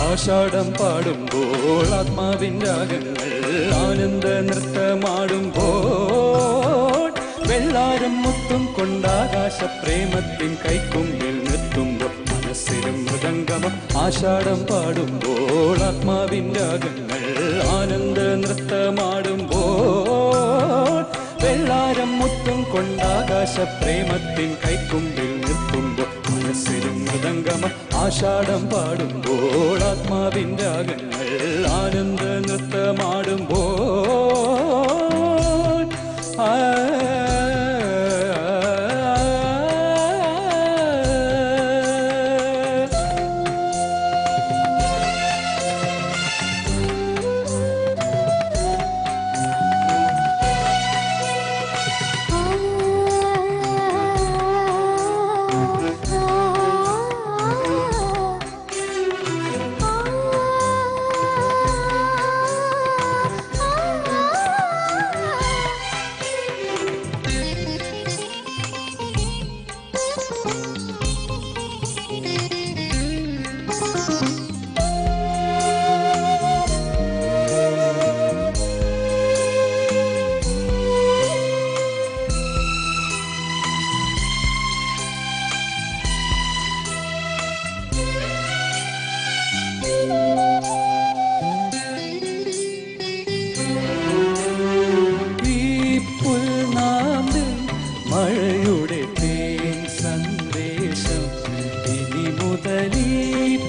ആഷാഢം പാടുമ്പോൾ ആത്മാവിൻ രാഗങ്ങൾ ആനന്ദ നൃത്തമാടുമ്പോൾ വെള്ളാരം മുത്തും കൊണ്ടാകാശ പ്രേമത്തിൻ കൈക്കുമ്പിൽ നിർത്തുമ്പോൾ മനസ്സിലും മൃദംഗമം. ആഷാഢം പാടുമ്പോൾ ആത്മാവിൻ രാഗങ്ങൾ ആനന്ദ നൃത്തമാടുമ്പോൾ വെള്ളാരം മുത്തും കൊണ്ടാകാശ പ്രേമത്തിൻ കൈക്കുമ്പിൽ നിർത്തുമ്പോൾ മനസ്സിലും മൃദംഗമം. ആഷാഢം പാടുമ്പോൾ ആത്മാവിൻ രാഗങ്ങൾ ആനന്ദ നൃത്തമാടുമ്പോൾ മഴയുടെ തേൻ സന്ദേശം ഇനി മുതലീ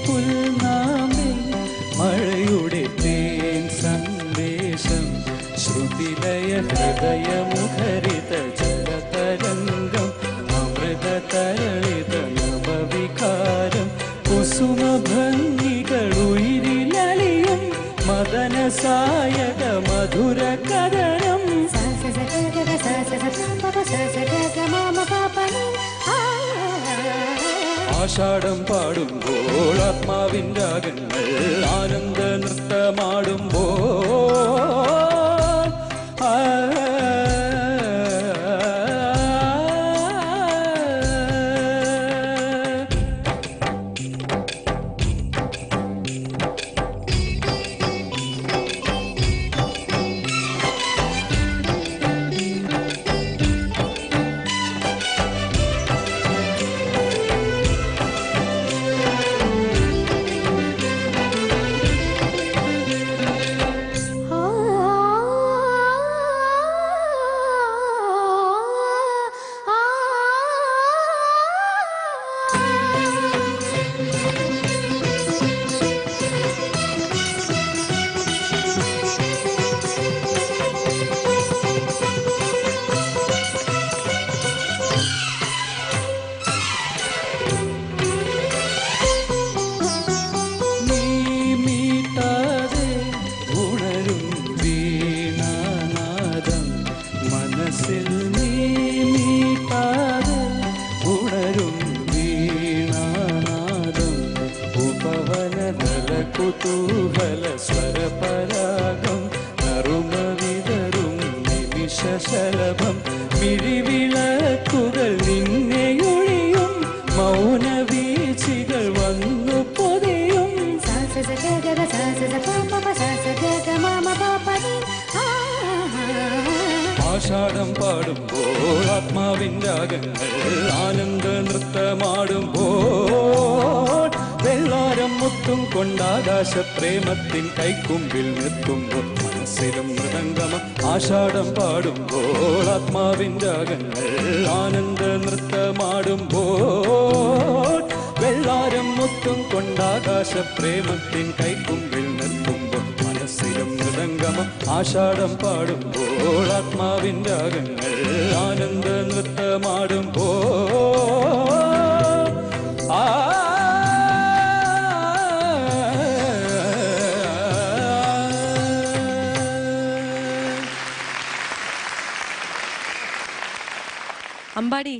പുൽനാമിൽ മഴയുടെ തേൻ സന്ദേശം ശ്രുതിലയ ഹൃദയമുഖരിത ജലതരംഗം അമൃത തരളിത നവവികാരം കുസുമഭംഗികൾ ഉയിരിലലിയും മദന സായക മധുര കഥനം. ആഷാഢം പാടുമ്പോൾ ആത്മാവിൻ രാഗങ്ങൾ ആനന്ദ നൃത്തമാടുമ്പോൾ കുതൂഹല സ്വരപരാഗം നറുമ വിതറും നിമിഷശലഭം മിഴിവിളക്കുകൾ നിന്നെയൊഴിയും മൗനവീഴ്ചകൾ വന്നു പൊതിയും. ആഷാഢം പാടുമ്പോൾ ആത്മാവിൻ രാഗങ്ങൾ ആനന്ദ നൃത്തമാടുമ്പോൾ വെള്ളാരം മുത്തും കൊണ്ടാകാശ പ്രേമത്തിൻ കൈക്കുമ്പിൽ നിർത്തുമ്പോൾ മനസ്സിലും മൃദംഗമം. ആഷാഢം പാടുമ്പോൾ ആത്മാവിൻ രാഗങ്ങൾ ആനന്ദ നൃത്തമാടുമ്പോൾ വെള്ളാരം മുത്തും കൊണ്ടാകാശ പ്രേമത്തിൻ കൈക്കുമ്പിൽ നിർത്തുമ്പോൾ മനസ്സിലും മൃദംഗമം. ആഷാഢം പാടുമ്പോൾ ആത്മാവിൻ രാഗങ്ങൾ ആനന്ദ നൃത്തമാടുമ്പോൾ അമ്പാടി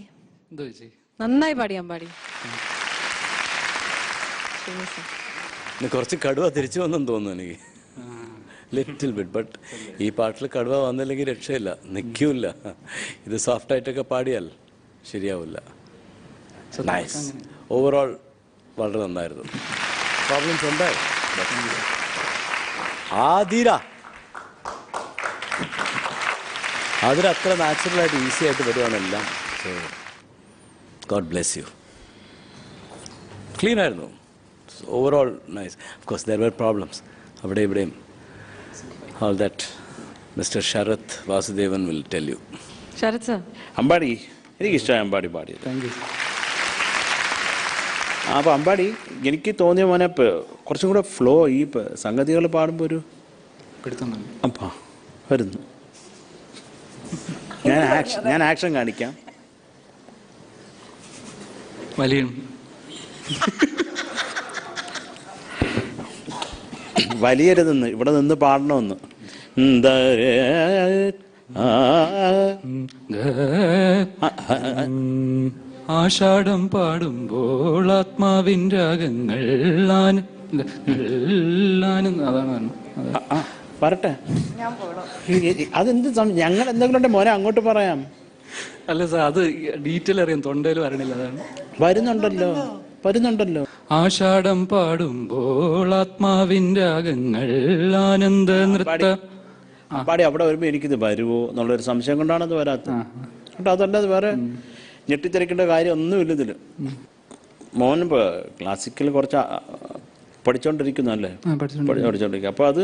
നന്നായി പാടി. അമ്പാടി കുറച്ച് കടുവ തിരിച്ചു വന്നെന്ന് തോന്നുന്നു എനിക്ക്, ലിറ്റിൽ ബിറ്റ്. ബട്ട് ഈ പാട്ടിൽ കടുവ വന്നില്ലെങ്കിൽ രക്ഷയില്ല, നിൽക്കില്ല. ഇത് സോഫ്റ്റായിട്ടൊക്കെ പാടിയാൽ ശരിയാവില്ല. നൈസ്, ഓവറോൾ വളരെ നന്നായിരുന്നു. പ്രോബ്ലംസ് ഉണ്ടായി. ആതിര അത്ര നാച്ചുറലായിട്ട് ഈസി ആയിട്ട് വരുവാണെല്ലാം. So God bless you. Clean ആയിരുന്നു, overall nice. Of course there were problems അവിടെ ഇവിടെയും. All that mister Sharath Vasudevan will tell you. Sarath sir, Ambadi എനിക്കിഷ്ടമായി അമ്പാടി പാടിയത്. Thank you. അപ്പോൾ അമ്പാടി എനിക്ക് തോന്നിയ മോനെ കുറച്ചും കൂടെ ഫ്ലോ ഈ സംഗതികൾ പാടുമ്പോൾ ഒരു പിടുത്തുന്നുണ്ട്. അപ്പാ വരുന്നു. ഞാൻ ആക്ഷൻ കാണിക്കാം. വലിയ വലിയരുതെന്ന് ഇവിടെ നിന്ന് പാടണമെന്ന്. ആഷാഢം പാടുമ്പോൾ ആത്മാവിൻ രാഗങ്ങൾ അതാണ്. പറട്ടെ, അതെന്ത് ഞങ്ങൾ എന്തെങ്കിലും ഉണ്ടെ മോനെ അങ്ങോട്ട് പറയാം. അല്ല സാർ, അത് ഡീറ്റെയിൽ അറിയാം, തൊണ്ടയിൽ വരണില്ല, അതാണ്. വരുന്നുണ്ടല്ലോ. ആഷാഢം പാടുമ്പോൾ ആത്മാവിൻ രാഗങ്ങൾ ആനന്ദ നൃത്ത പാടി അവിടെ വരുമ്പോൾ എനിക്കിത് വരുമോ എന്നുള്ളൊരു സംശയം കൊണ്ടാണ് അത് വരാത്തത് കേട്ടോ. അതല്ലാതെ വേറെ ഞെട്ടിത്തിരക്കേണ്ട കാര്യം ഒന്നുമില്ല ഇതിൽ. മോൻ ഇപ്പോൾ ക്ലാസിക്കൽ കുറച്ച് പഠിച്ചോണ്ടിരിക്കുന്നു അല്ലേ? പഠിച്ചോണ്ടിരിക്കുക. അപ്പോൾ അത്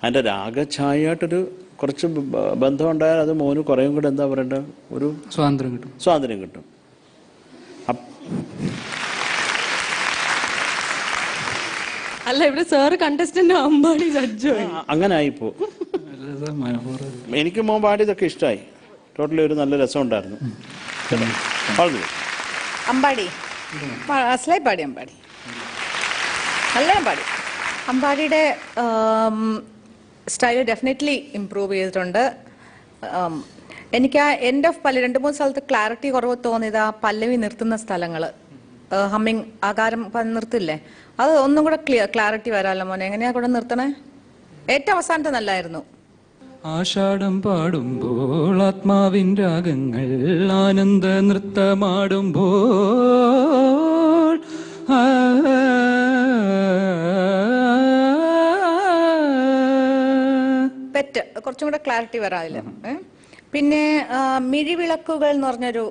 അതിൻ്റെ രാഗഛായായിട്ടൊരു കുറച്ച് ബന്ധം ഉണ്ടായാൽ അത് മോന് കുറേയും കൂടെ എന്താ പറയണ്ട, ഒരു സ്വാതന്ത്ര്യം കിട്ടും. അല്ല, ഇവിടെ സാറ് കണ്ടസ്റ്റന്റ് അമ്പാടി ജഡ്ജോ? അങ്ങനെ ആയിപ്പോ. എനിക്ക് മോൻ പാടിയതൊക്കെ ഇഷ്ടമായി. ടോട്ടലി ഒരു നല്ല രസം ഉണ്ടായിരുന്നു. അമ്പാടി അസലായി പാടി. അമ്പാടി നല്ല പാടി. അമ്പാടിയുടെ സ്റ്റൈൽ ഡെഫിനറ്റ്ലി ഇമ്പ്രൂവ് ചെയ്തിട്ടുണ്ട്. എനിക്ക് ആ എൻഡ് ഓഫ് പല്ലവി 2-3 സ്ഥലത്ത് ക്ലാരിറ്റി കുറവ് തോന്നിയത് ആ പല്ലവി നിർത്തുന്ന സ്ഥലങ്ങൾ, ഹമ്മിങ് ആകാരം നിർത്തില്ലേ, അത് ഒന്നും കൂടെ ക്ലാരിറ്റി വരാമല്ലോ മോനെ. എങ്ങനെയാ കൂടെ നിർത്തണേ? ഏറ്റവും അവസാനത്തെ നല്ലായിരുന്നു. ആഷാഢം പാടുമ്പോൾ ആത്മാവിൻ രാഗങ്ങൾ ആനന്ദ നൃത്തമാടുമ്പോൾ പെറ്റ് കുറച്ചും കൂടെ ക്ലാരിറ്റി വരാതില്ല. പിന്നെ മിഴിവിളക്കുകൾ എന്ന് പറഞ്ഞൊരു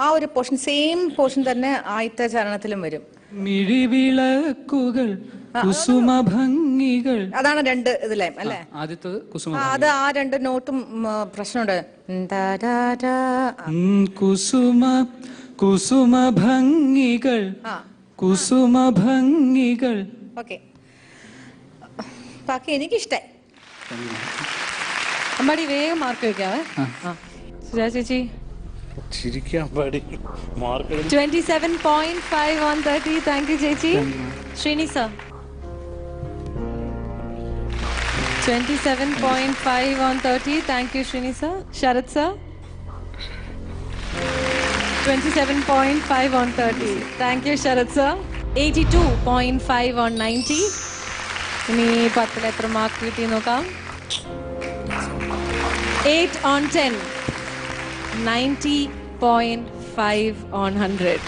ആ ഒരു പോർഷൻ, സെയിം പോർഷൻ തന്നെ ആദ്യത്തെ ചരണത്തിലും വരും. മിഴിവിളക്കുകൾ കുസുമഭംഗികൾ, അതാണ് 2 ഇതിലേം അല്ലേ? ആദ്യത്തത് കുസുമ. അത് ആ 2 നോട്ടും പ്രശ്നമുണ്ട്. കുസുമഭംഗികൾ കുസുമഭംഗികൾ. ഓക്കെ, ബാക്കി എനിക്കിഷ്ടായി. അമ്പാടി വേഗം മാർക്ക് വെക്കാവേ. സുജാ ചേച്ചി 27.5 on 30. താങ്ക് യു ചേച്ചി. Srini sir 27.5 on 30. Thank you Srini sir. Sarath sir 27.5 on 30. Thank you Sarath sir. 82.5 on 90. ഇനി 10 എത്ര മാർക്ക് കിട്ടി നോക്കാം. 8 on 10. 90.5 on 100.